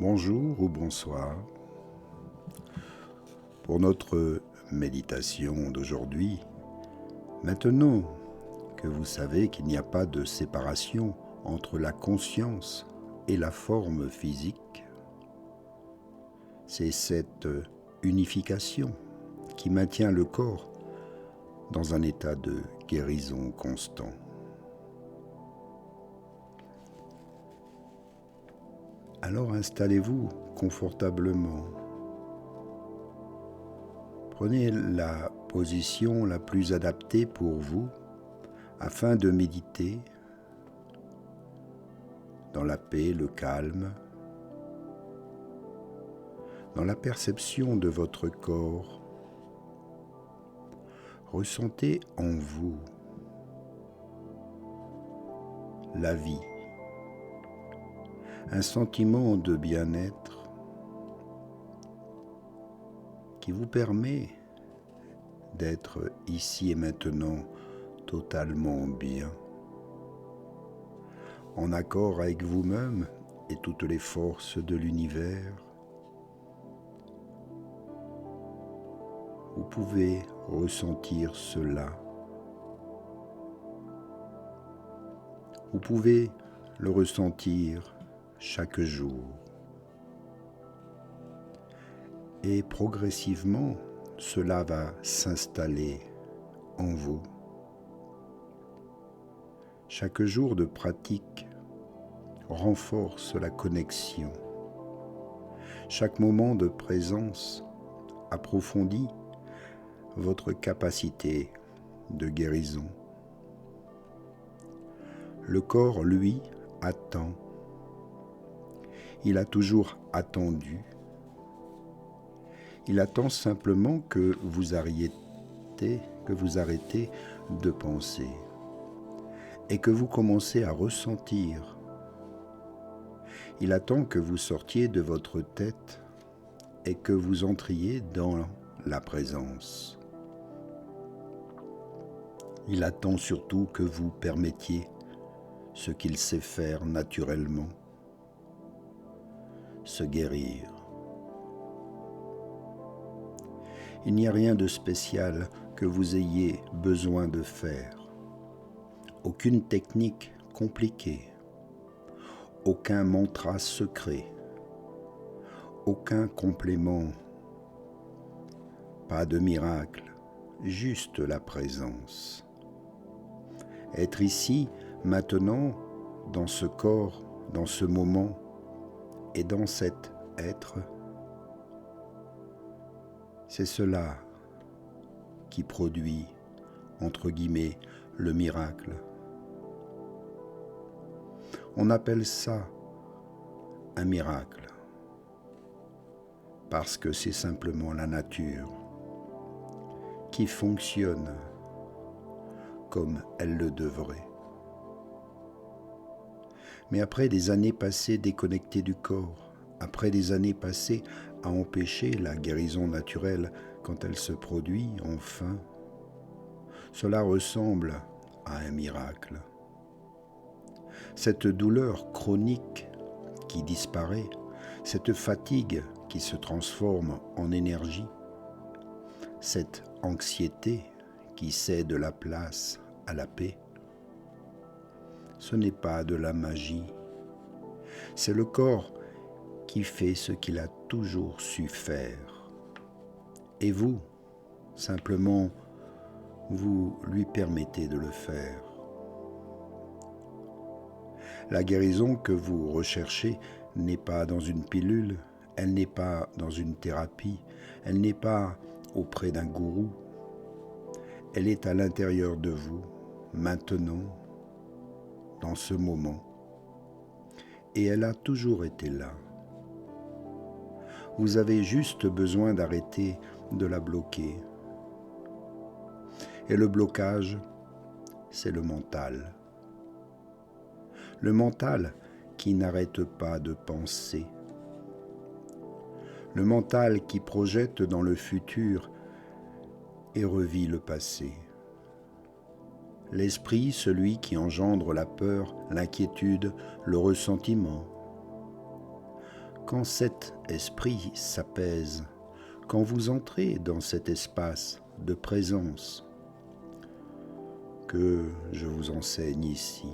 Bonjour ou bonsoir. Pour notre méditation d'aujourd'hui, maintenant que vous savez qu'il n'y a pas de séparation entre la conscience et la forme physique, c'est cette unification qui maintient le corps dans un état de guérison constant. Alors installez-vous confortablement. Prenez la position la plus adaptée pour vous afin de méditer dans la paix, le calme, dans la perception de votre corps. Ressentez en vous la vie, un sentiment de bien-être qui vous permet d'être ici et maintenant totalement bien, en accord avec vous-même et toutes les forces de l'univers. Vous pouvez ressentir cela. Vous pouvez le ressentir chaque jour. Et progressivement, cela va s'installer en vous. Chaque jour de pratique renforce la connexion. Chaque moment de présence approfondit votre capacité de guérison. Le corps, lui, attend. Il a toujours attendu. Il attend simplement que vous arrêtez de penser et que vous commencez à ressentir. Il attend que vous sortiez de votre tête et que vous entriez dans la présence. Il attend surtout que vous permettiez ce qu'il sait faire naturellement, se guérir. Il n'y a rien de spécial que vous ayez besoin de faire. Aucune technique compliquée, aucun mantra secret, aucun complément, pas de miracle, juste la présence. Être ici, maintenant, dans ce corps, dans ce moment et dans cet être, c'est cela qui produit, entre guillemets, le miracle. On appelle ça un miracle parce que c'est simplement la nature qui fonctionne comme elle le devrait. Mais après des années passées déconnectées du corps, après des années passées à empêcher la guérison naturelle quand elle se produit enfin, cela ressemble à un miracle. Cette douleur chronique qui disparaît, cette fatigue qui se transforme en énergie, cette anxiété qui cède la place à la paix, ce n'est pas de la magie, c'est le corps qui fait ce qu'il a toujours su faire. Et vous, simplement, vous lui permettez de le faire. La guérison que vous recherchez n'est pas dans une pilule, elle n'est pas dans une thérapie, elle n'est pas auprès d'un gourou. Elle est à l'intérieur de vous, maintenant, dans ce moment. Et elle a toujours été là. Vous avez juste besoin d'arrêter de la bloquer. Et le blocage, c'est le mental. Le mental qui n'arrête pas de penser. Le mental qui projette dans le futur et revit le passé. L'esprit, celui qui engendre la peur, l'inquiétude, le ressentiment. Quand cet esprit s'apaise, quand vous entrez dans cet espace de présence que je vous enseigne ici,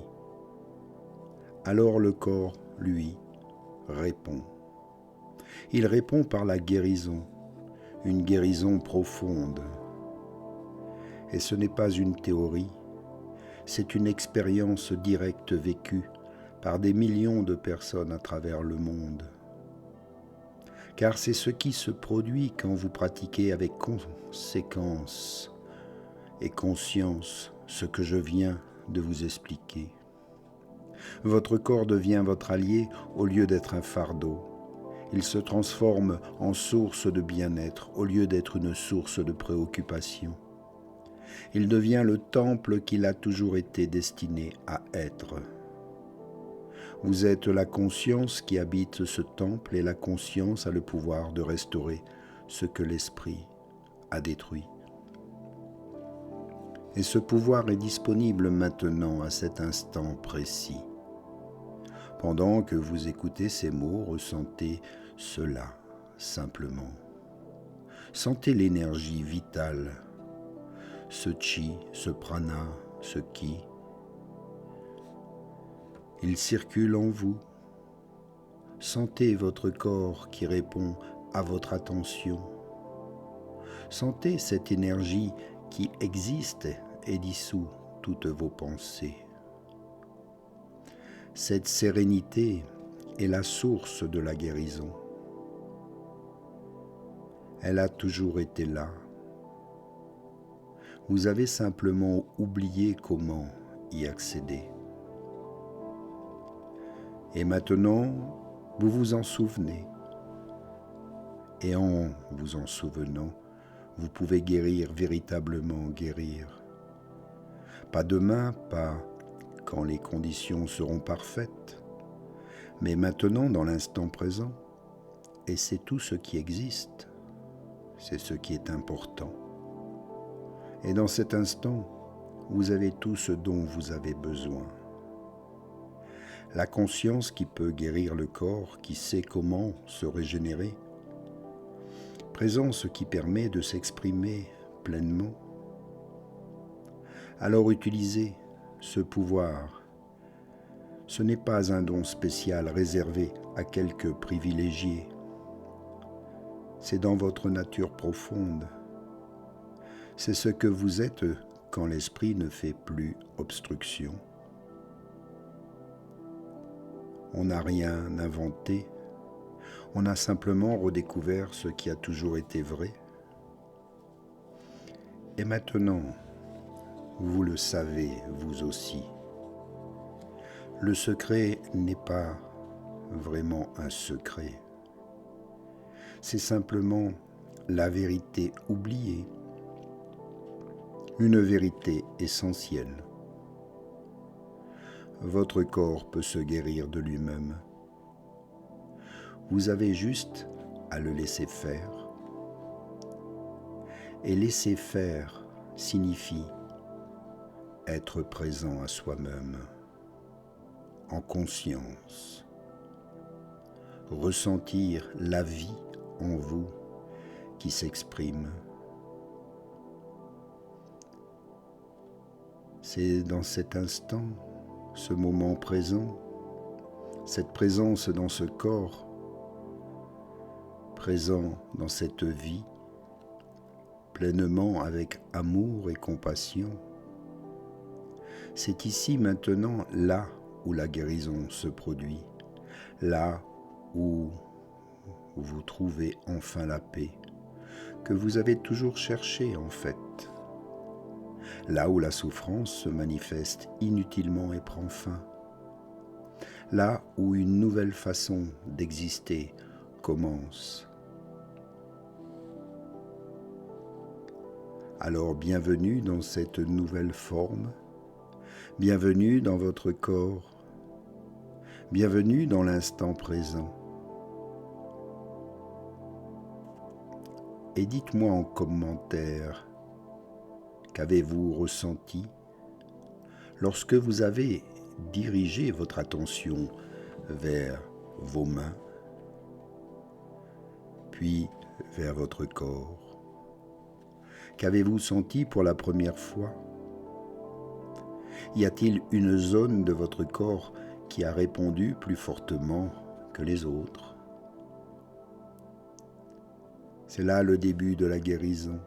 alors le corps, lui, répond. Il répond par la guérison, une guérison profonde. Et ce n'est pas une théorie, c'est une expérience directe vécue par des millions de personnes à travers le monde. Car c'est ce qui se produit quand vous pratiquez avec conséquence et conscience ce que je viens de vous expliquer. Votre corps devient votre allié au lieu d'être un fardeau. Il se transforme en source de bien-être au lieu d'être une source de préoccupation. Il devient le temple qu'il a toujours été destiné à être. Vous êtes la conscience qui habite ce temple et la conscience a le pouvoir de restaurer ce que l'esprit a détruit. Et ce pouvoir est disponible maintenant à cet instant précis. Pendant que vous écoutez ces mots, ressentez cela simplement. Sentez l'énergie vitale, ce chi, ce prana, ce ki. Il circule en vous. Sentez votre corps qui répond à votre attention. Sentez cette énergie qui existe et dissout toutes vos pensées. Cette sérénité est la source de la guérison. Elle a toujours été là. Vous avez simplement oublié comment y accéder. Et maintenant, vous vous en souvenez. Et en vous en souvenant, vous pouvez guérir, véritablement guérir. Pas demain, pas quand les conditions seront parfaites, mais maintenant dans l'instant présent. Et c'est tout ce qui existe, c'est ce qui est important. Et dans cet instant, vous avez tout ce dont vous avez besoin. La conscience qui peut guérir le corps, qui sait comment se régénérer. Présence qui permet de s'exprimer pleinement. Alors utilisez ce pouvoir. Ce n'est pas un don spécial réservé à quelques privilégiés. C'est dans votre nature profonde. C'est ce que vous êtes quand l'esprit ne fait plus obstruction. On n'a rien inventé, on a simplement redécouvert ce qui a toujours été vrai. Et maintenant, vous le savez, vous aussi. Le secret n'est pas vraiment un secret. C'est simplement la vérité oubliée, une vérité essentielle. Votre corps peut se guérir de lui-même. Vous avez juste à le laisser faire. Et laisser faire signifie être présent à soi-même, en conscience, ressentir la vie en vous qui s'exprime. C'est dans cet instant, ce moment présent, cette présence dans ce corps, présent dans cette vie, pleinement avec amour et compassion. C'est ici maintenant, là où la guérison se produit, là où vous trouvez enfin la paix, que vous avez toujours cherché en fait. Là où la souffrance se manifeste inutilement et prend fin. Là où une nouvelle façon d'exister commence. Alors bienvenue dans cette nouvelle forme, bienvenue dans votre corps, bienvenue dans l'instant présent. Et dites-moi en commentaire, qu'avez-vous ressenti lorsque vous avez dirigé votre attention vers vos mains, puis vers votre corps. Qu'avez-vous senti pour la première fois? Y a-t-il une zone de votre corps qui a répondu plus fortement que les autres? C'est là le début de la guérison.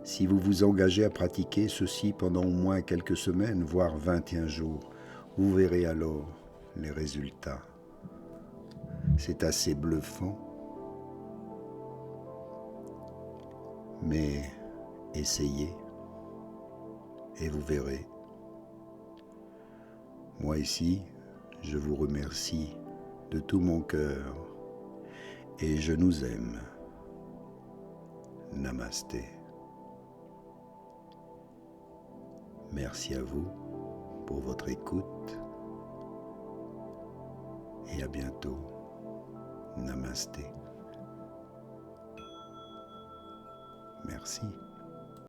Si vous vous engagez à pratiquer ceci pendant au moins quelques semaines, voire 21 jours, vous verrez alors les résultats. C'est assez bluffant, mais essayez et vous verrez. Moi ici, je vous remercie de tout mon cœur et je nous aime. Namasté. Merci à vous pour votre écoute et à bientôt. Namasté. Merci.